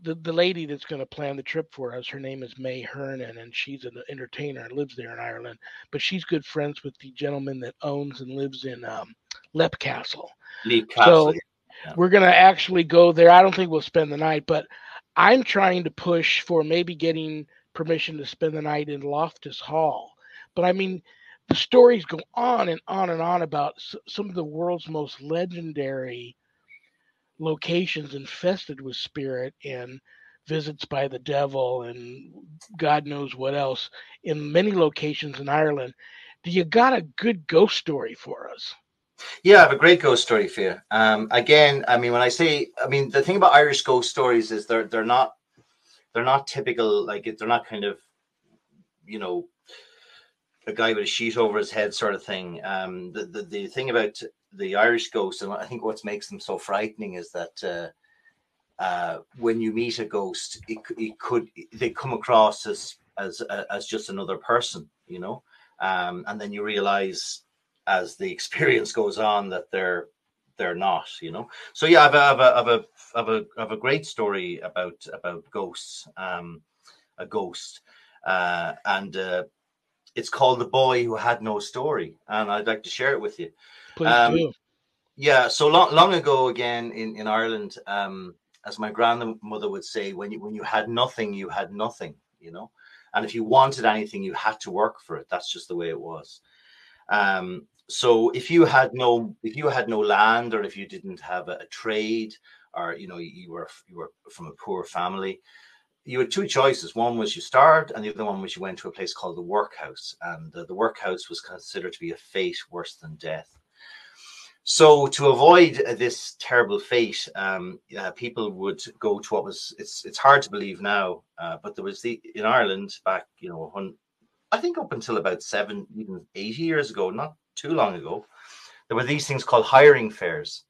the lady that's going to plan the trip for us. Her name is May Hernan, and she's an entertainer and lives there in Ireland. But she's good friends with the gentleman that owns and lives in Leap Castle. So we're going to actually go there. I don't think we'll spend the night, but I'm trying to push for maybe getting permission to spend the night in Loftus Hall. But I mean, the stories go on and on and on about some of the world's most legendary locations infested with spirit and visits by the devil and God knows what else in many locations in Ireland. Do you got a good ghost story for us? Yeah, I have a great ghost story for you. Again, I mean, the thing about Irish ghost stories is they're not typical. Like, they're not kind of, a guy with a sheet over his head sort of thing. The thing about the Irish ghosts, and I think what makes them so frightening is that when you meet a ghost, they come across as just another person, you know, and then you realize as the experience goes on that they're not, you know. So yeah, I've a great story about ghosts, a ghost, and it's called The Boy Who Had No Story, and I'd like to share it with you. Please do. Yeah, so long ago, again in Ireland, as my grandmother would say, when you had nothing, you had nothing, you know, and if you wanted anything, you had to work for it. That's just the way it was. So if you had no land, or if you didn't have a trade, or you know you were from a poor family, you had two choices. One was you starved, and the other one was you went to a place called the workhouse, and the workhouse was considered to be a fate worse than death. So to avoid this terrible fate, people would go to what was, it's hard to believe now, but there was in Ireland back, you know, I think up until about even 80 years ago, not too long ago, there were these things called hiring fairs.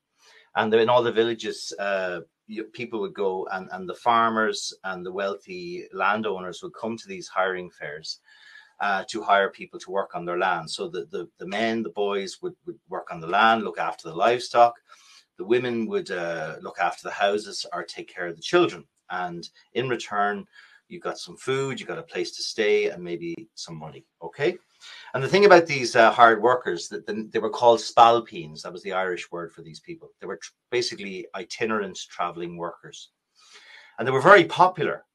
And in all the villages, people would go, and the farmers and the wealthy landowners would come to these hiring fairs to hire people to work on their land. So the men, the boys would work on the land, look after the livestock. The women would look after the houses or take care of the children. And in return, you got some food, you got a place to stay, and maybe some money. Okay. And the thing about these hard workers, that they were called spalpeens. That was the Irish word for these people. They were basically itinerant traveling workers. And they were very popular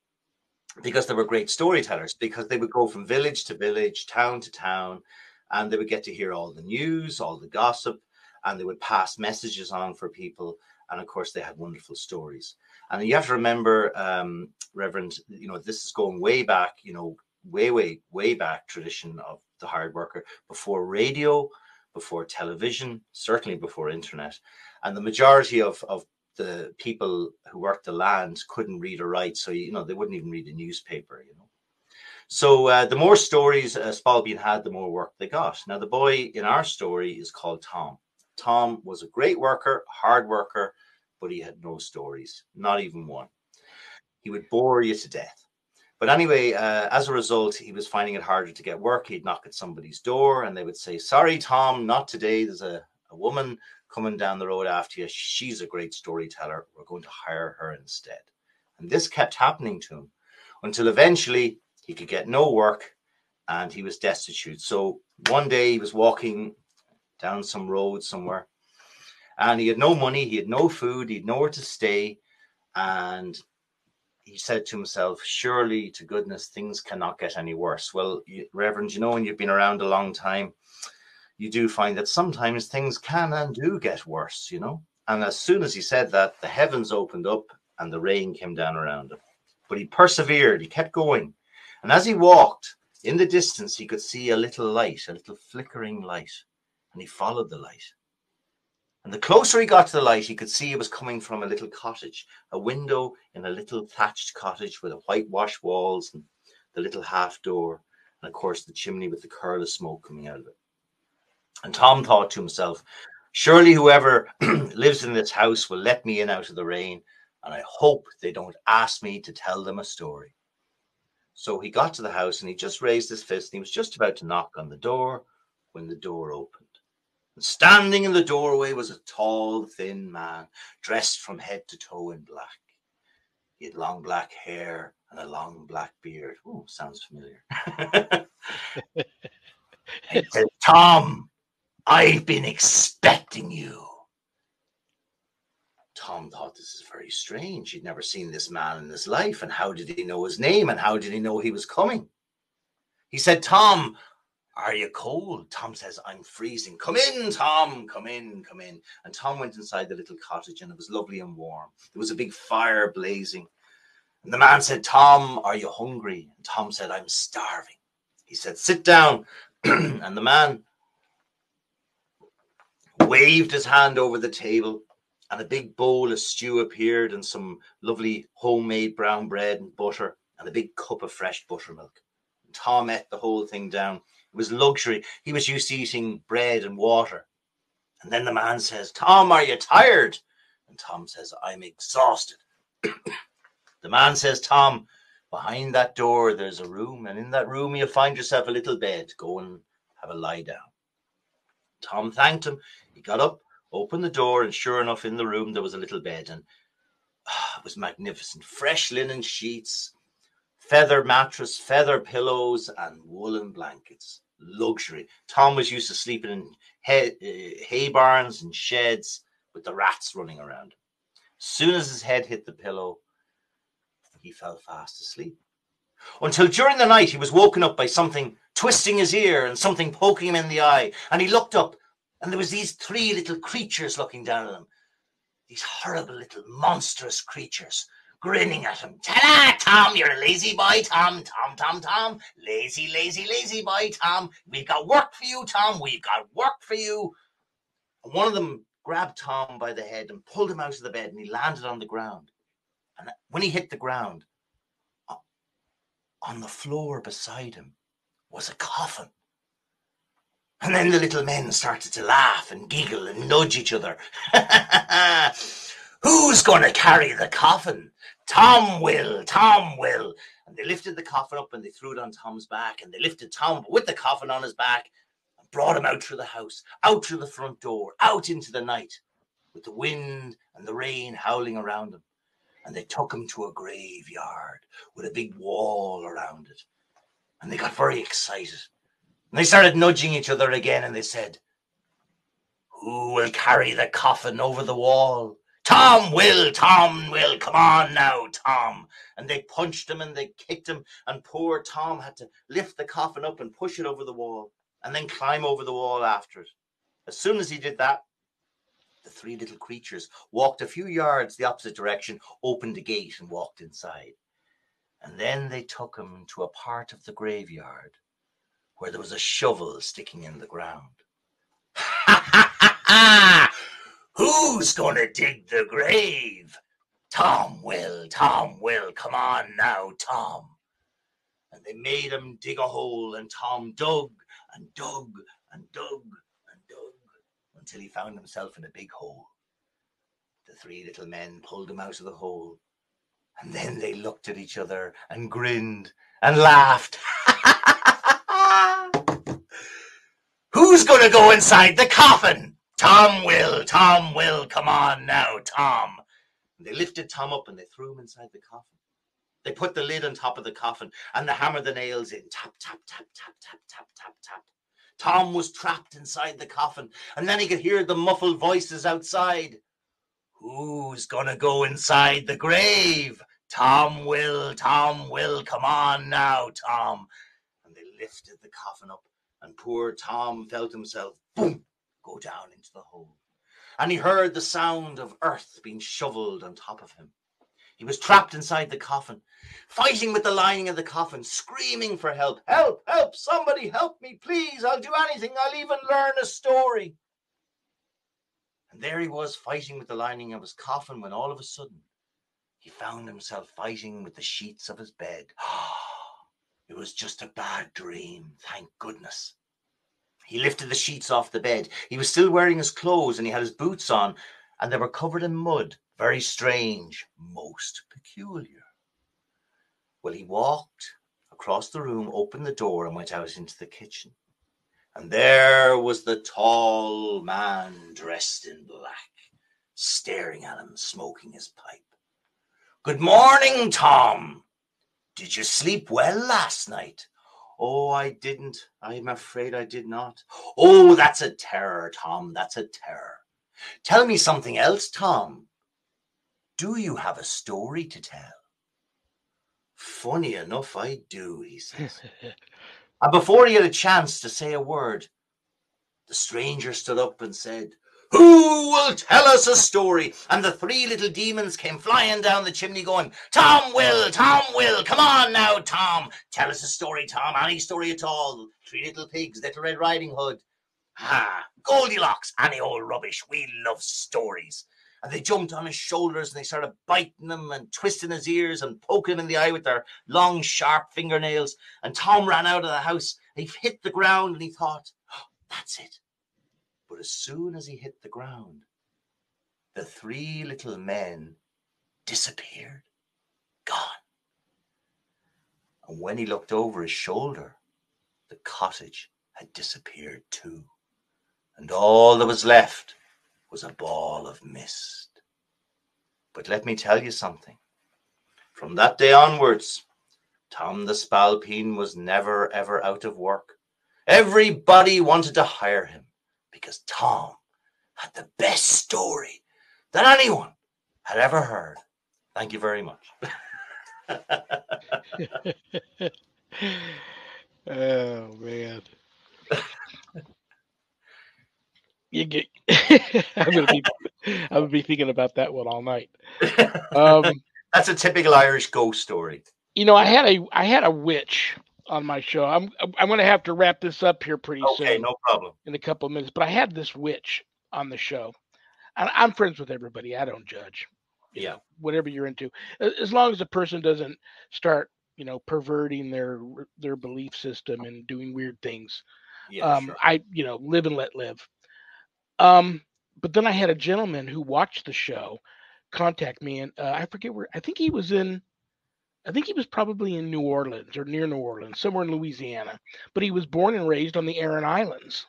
because they were great storytellers, because they would go from village to village, town to town, and they would get to hear all the news, all the gossip, and they would pass messages on for people. And of course, they had wonderful stories. And you have to remember, Reverend, you know, this is going way back, you know, way back tradition of the hard worker, before radio, before television, certainly before internet. And the majority of the people who worked the land couldn't read or write, so you know they wouldn't even read a newspaper, you know. So the more stories Spalpeen had, the more work they got. Now the boy in our story is called Tom. Tom was a great worker, hard worker, but he had no stories, not even one. He would bore you to death. But anyway, as a result, he was finding it harder to get work. He'd knock at somebody's door and they would say, "Sorry, Tom, not today. There's a woman coming down the road after you. She's a great storyteller. We're going to hire her instead." And this kept happening to him until eventually he could get no work and he was destitute. So one day he was walking down some road somewhere and he had no money, he had no food, he had nowhere to stay. And he said to himself, surely to goodness, things cannot get any worse. Well, Reverend, you know, when you've been around a long time, you do find that sometimes things can and do get worse, you know. And as soon as he said that, the heavens opened up and the rain came down around him. But he persevered, he kept going. And as he walked, in the distance, he could see a little light, a little flickering light. And he followed the light. And the closer he got to the light, he could see it was coming from a little cottage, a window in a little thatched cottage with a whitewashed walls and the little half door. And of course, the chimney with the curl of smoke coming out of it. And Tom thought to himself, surely whoever lives in this house will let me in out of the rain. And I hope they don't ask me to tell them a story. So he got to the house and he just raised his fist and he was just about to knock on the door when the door opened. Standing in the doorway was a tall, thin man, dressed from head to toe in black. He had long black hair and a long black beard. Oh, sounds familiar. He said, "Tom, I've been expecting you." Tom thought, this is very strange. He'd never seen this man in his life. And how did he know his name? And how did he know he was coming? He said, "Tom, are you cold?" Tom says, "I'm freezing." "Come in, Tom, come in, come in." And Tom went inside the little cottage and it was lovely and warm. There was a big fire blazing. And the man said, "Tom, are you hungry?" And Tom said, "I'm starving." He said, "Sit down." And the man waved his hand over the table and a big bowl of stew appeared and some lovely homemade brown bread and butter and a big cup of fresh buttermilk. And Tom ate the whole thing down. It was luxury. He was used to eating bread and water. And then the man says, Tom, are you tired? And Tom says, I'm exhausted. The man says, Tom, behind that door, there's a room. And in that room, you'll find yourself a little bed. Go and have a lie down. Tom thanked him. He got up, opened the door, and sure enough, in the room, there was a little bed. And it was magnificent. Fresh linen sheets, feather mattress, feather pillows, and woolen blankets. Luxury. Tom was used to sleeping in hay barns and sheds with the rats running around him. As soon as his head hit the pillow, he fell fast asleep. Until during the night, he was woken up by something twisting his ear and something poking him in the eye. And he looked up, and there was these three little creatures looking down at him. These horrible little monstrous creatures grinning at him. Ta-da, Tom, you're a lazy boy, Tom. Tom. Lazy, lazy, lazy boy, Tom. We've got work for you, Tom. We've got work for you. And one of them grabbed Tom by the head and pulled him out of the bed, and he landed on the ground. And when he hit the ground, on the floor beside him was a coffin. And then the little men started to laugh and giggle and nudge each other. Who's going to carry the coffin? Tom will. And they lifted the coffin up and they threw it on Tom's back. And they lifted Tom with the coffin on his back and brought him out through the house, out through the front door, out into the night with the wind and the rain howling around him. And they took him to a graveyard with a big wall around it. And they got very excited. And they started nudging each other again, and they said, who will carry the coffin over the wall? Tom will, come on now, Tom. And they punched him and they kicked him, and poor Tom had to lift the coffin up and push it over the wall, and then climb over the wall after it. As soon as he did that, the three little creatures walked a few yards the opposite direction, opened a gate, and walked inside. And then they took him to a part of the graveyard where there was a shovel sticking in the ground. Who's going to dig the grave? Tom will, come on now, Tom. And they made him dig a hole, and Tom dug and dug and dug and dug until he found himself in a big hole. The three little men pulled him out of the hole, and then they looked at each other and grinned and laughed. Who's going to go inside the coffin? Tom will, come on now, Tom. And they lifted Tom up and they threw him inside the coffin. They put the lid on top of the coffin and they hammered the nails in. Tap, tap, tap, tap, tap, tap, tap, tap. Tom was trapped inside the coffin, and then he could hear the muffled voices outside. Who's gonna go inside the grave? Tom will, come on now, Tom. And they lifted the coffin up, and poor Tom felt himself, boom, go down into the hole. And he heard the sound of earth being shoveled on top of him. He was trapped inside the coffin, fighting with the lining of the coffin, screaming for help. Help, help, somebody help me, please. I'll do anything. I'll even learn a story. And there he was fighting with the lining of his coffin when all of a sudden he found himself fighting with the sheets of his bed. It was just a bad dream, thank goodness. He lifted the sheets off the bed. He was still wearing his clothes and he had his boots on, and they were covered in mud. Very strange, most peculiar. Well, he walked across the room, opened the door, and went out into the kitchen. And there was the tall man dressed in black, staring at him, smoking his pipe. Good morning, Tom. Did you sleep well last night? Oh, I didn't. I'm afraid I did not. Oh, that's a terror, Tom. That's a terror. Tell me something else, Tom. Do you have a story to tell? Funny enough, I do, he says. And before he had a chance to say a word, the stranger stood up and said, Who will tell us a story? And the three little demons came flying down the chimney going, Tom will, come on now, Tom. Tell us a story, Tom, any story at all. Three little pigs, Little Red Riding Hood. Goldilocks, any old rubbish. We love stories. And they jumped on his shoulders and they started biting him and twisting his ears and poking him in the eye with their long, sharp fingernails. And Tom ran out of the house. He hit the ground and he thought, oh, that's it. But as soon as he hit the ground, the three little men disappeared, gone. And when he looked over his shoulder, the cottage had disappeared too. And all that was left was a ball of mist. But let me tell you something. From that day onwards, Tom the Spalpeen was never, ever out of work. Everybody wanted to hire him because Tom had the best story that anyone had ever heard. Thank you very much. Oh man. You get I'm gonna be thinking about that one all night. That's a typical Irish ghost story. You know, I had a witch on my show. I'm gonna have to wrap this up here pretty soon. Okay, no problem. In a couple of minutes. But I had this witch on the show. And I'm friends with everybody. I don't judge. You know, whatever you're into. As long as the person doesn't start, perverting their belief system and doing weird things. Yeah, sure. I live and let live. But then I had a gentleman who watched the show contact me, and I forget where. I think he was probably in New Orleans or near New Orleans, somewhere in Louisiana. But he was born and raised on the Aran Islands.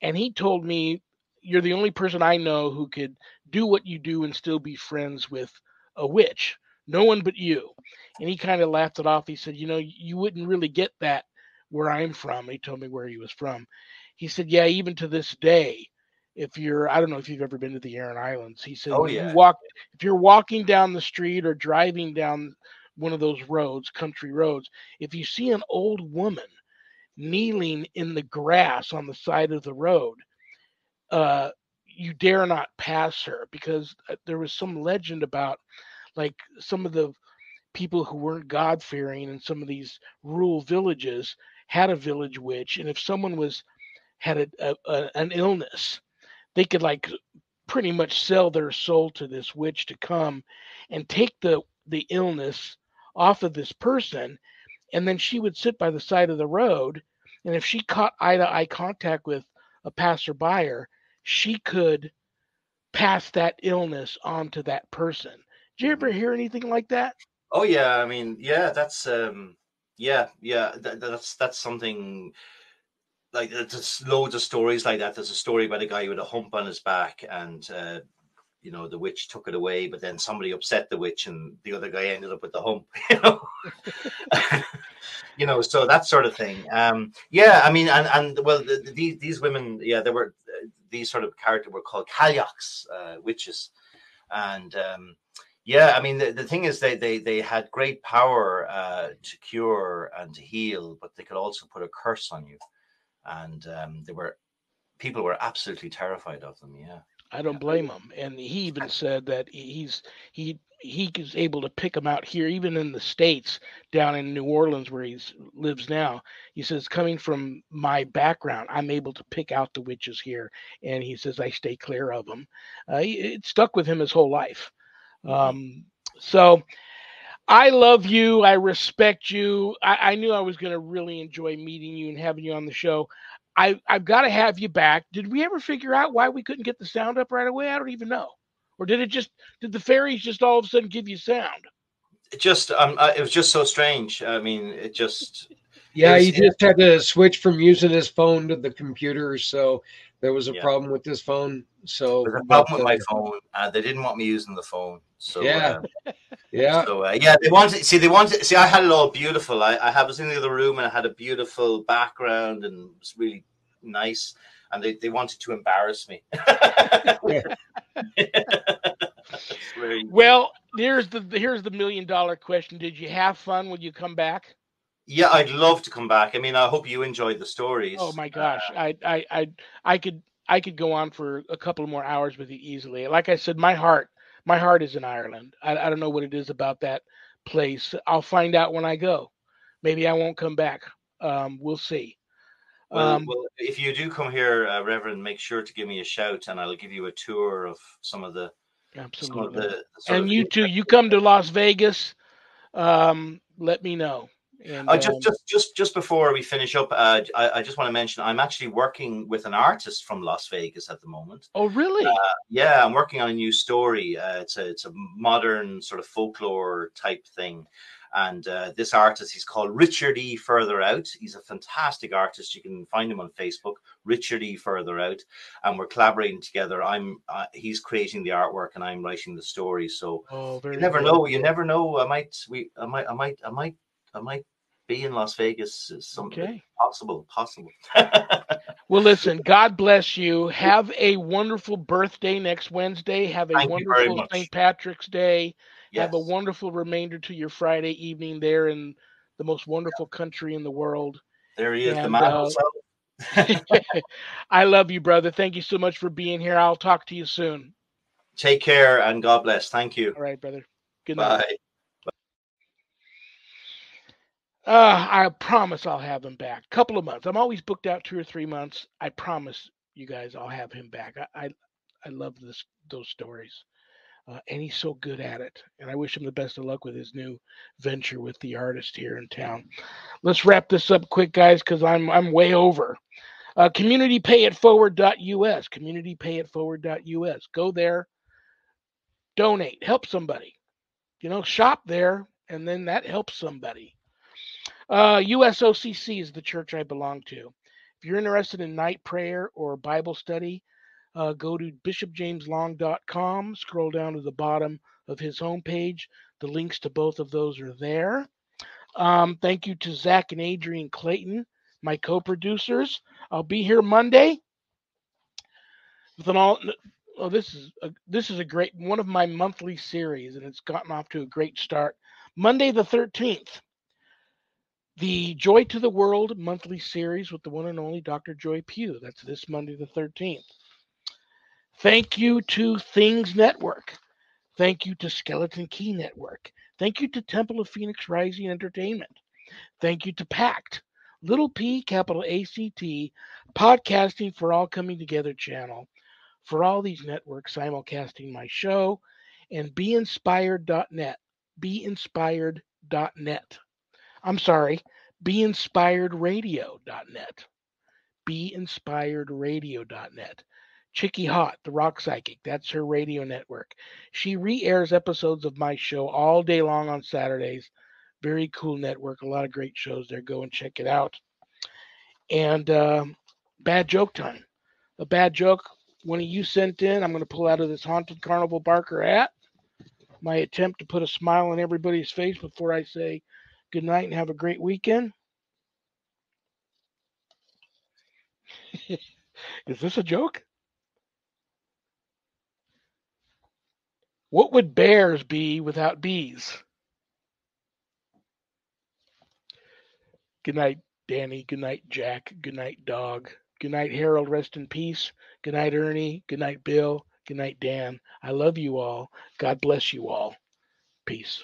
And he told me, you're the only person I know who could do what you do and still be friends with a witch. No one but you. And he kind of laughed it off. He said, you wouldn't really get that where I'm from. He told me where he was from. He said, yeah, even to this day, I don't know if you've ever been to the Aran Islands. He said, if you're walking down the street or driving down one of those roads, country roads, if you see an old woman kneeling in the grass on the side of the road, you dare not pass her, because there was some legend about, like, some of the people who weren't God-fearing in some of these rural villages had a village witch, and if someone had an illness, they could, like, pretty much sell their soul to this witch to come and take the illness off of this person, and then she would sit by the side of the road, and if she caught eye-to-eye contact with a passerby, she could pass that illness on to that person. Did you ever hear anything like that? Oh yeah, I mean, yeah, that's that's something. Like, there's loads of stories like that. There's a story about a guy with a hump on his back, and the witch took it away, but then somebody upset the witch, and the other guy ended up with the hump. So that sort of thing. Yeah, I mean, and well, these women, yeah, there were these sort of characters were called Cailleachs, witches, and yeah, I mean, the thing is, they had great power to cure and to heal, but they could also put a curse on you. And people were absolutely terrified of them. Yeah, I don't blame him. And he even said that he is able to pick them out here, even in the States, down in New Orleans where he lives now. He says, coming from my background, I'm able to pick out the witches here. And he says, I stay clear of them. It stuck with him his whole life. So I love you. I respect you. I knew I was going to really enjoy meeting you and having you on the show. I've got to have you back. Did we ever figure out why we couldn't get the sound up right away? I don't even know. Or did the fairies just all of a sudden give you sound? It was just so strange. I mean, it just. Yeah, he just had to switch from using his phone to the computer, so there was a problem with his phone. So there was a problem with my phone. They didn't want me using the phone. So yeah. So they wanted. See, I had it all beautiful. I was in the other room and I had a beautiful background and it was really nice. And they wanted to embarrass me. Well, here's the $1 million question. Did you have fun when you come back? Yeah, I'd love to come back. I mean, I hope you enjoyed the stories. Oh my gosh, I could go on for a couple more hours with you easily. Like I said, my heart is in Ireland. I don't know what it is about that place. I'll find out when I go. Maybe I won't come back. We'll see. Well, if you do come here, Reverend, make sure to give me a shout, and I'll give you a tour of some of the some of Absolutely. the sort And of you too, you come to Las Vegas, let me know. And just before we finish up, I just want to mention I'm actually working with an artist from Las Vegas at the moment. oh, really? Yeah, I'm working on a new story. It's a modern sort of folklore type thing. And this artist, he's called Richard E. Further Out. He's a fantastic artist. You can find him on Facebook, Richard E. Further Out, and we're collaborating together. He's creating the artwork, and I'm writing the story. So Oh, very you never good. know. You never know. I might be in Las Vegas. Okay. Possible. Well, listen, God bless you. Have a wonderful birthday next Wednesday. Have a Thank you very wonderful much. St. Patrick's Day. Have a Yes, wonderful remainder to your Friday evening there in the most wonderful country in the world. there he is, the And man himself. I love you, brother. Thank you so much for being here. I'll talk to you soon. Take care and God bless. Thank you. All right, brother. Good night. Bye. I promise I'll have him back. Couple of months. I'm always booked out 2 or 3 months. I promise you guys I'll have him back. I love those stories. And he's so good at it. And I wish him the best of luck with his new venture with the artist here in town. Let's wrap this up quick, guys, because I'm way over. CommunityPayItForward.us. CommunityPayItForward.us. Go there, donate, help somebody. Shop there, and then that helps somebody. USOCC is the church I belong to. If you're interested in night prayer or Bible study, go to bishopjameslong.com, scroll down to the bottom of his homepage. The links to both of those are there. Thank you to Zach and Adrian Clayton, my co-producers. I'll be here Monday with an all. Oh, this is a great one of my monthly series, and it's gotten off to a great start. Monday the 13th, the Joy to the World monthly series with the one and only Dr. Joy Pugh. That's this Monday the 13th. Thank you to Things Network. Thank you to Skeleton Key Network. Thank you to Temple of Phoenix Rising Entertainment. Thank you to PACT, Little P, capital ACT, Podcasting for All Coming Together channel, for all these networks simulcasting my show, and BeInspired.net. BeInspired.net. I'm sorry, BeInspiredRadio.net. BeInspiredRadio.net. Chicky Hot, the rock psychic, that's her radio network. She re-airs episodes of my show all day long on Saturdays. Very cool network, a lot of great shows there. Go and check it out. And bad joke time. A bad joke, one of you sent in, I'm going to pull out of this Haunted Carnival Barker hat. My attempt to put a smile on everybody's face before I say good night and have a great weekend. Is this a joke? What would bears be without bees? Good night, Danny. Good night, Jack. Good night, Dog. Good night, Harold. Rest in peace. Good night, Ernie. Good night, Bill. Good night, Dan. I love you all. God bless you all. Peace.